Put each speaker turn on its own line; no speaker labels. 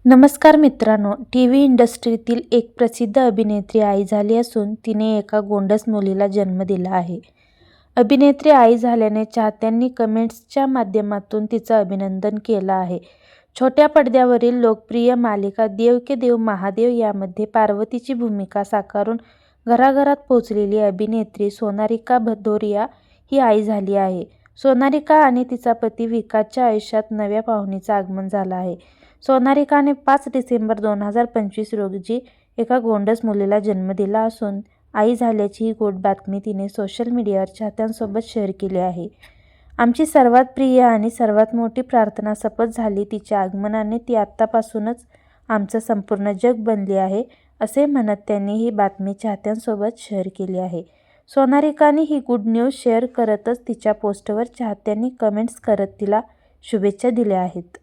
नमस्कार मित्रांनो, टीव्ही इंडस्ट्रीतील एक प्रसिद्ध अभिनेत्री आई झाली असून तिने एका गोंडस मुलीला जन्म दिला आहे. अभिनेत्री आई झाल्याने चाहत्यांनी कमेंट्सच्या माध्यमातून तिचं अभिनंदन केलं आहे. छोट्या पडद्यावरील लोकप्रिय मालिका देव के देव महादेव यामध्ये पार्वतीची भूमिका साकारून घराघरात पोहोचलेली अभिनेत्री सोनारिका भदौरिया ही आई झाली आहे. सोनारिका आणि तिचा पती विकासच्या आयुष्यात नव्या पाहुणीचं आगमन झालं आहे. सोनारिकाने 5 डिसेंबर 2025 रोजी एका गोंडस मुलीला जन्म दिला असून आई झाल्याची ही गोड बातमी तिने सोशल मीडियावर चाहत्यांसोबत शेअर केली आहे. आमची सर्वात प्रिय आणि सर्वात मोठी प्रार्थना सफल झाली. तिच्या आगमनाने ती आत्तापासूनच आमचं संपूर्ण जग बनली आहे, असे म्हणत त्यांनी ही बातमी चाहत्यांसोबत शेअर केली आहे. सोनारिकाने ही गुड न्यूज शेअर करतच तिच्या पोस्टवर चाहत्यांनी कमेंट्स करत तिला शुभेच्छा दिल्या आहेत.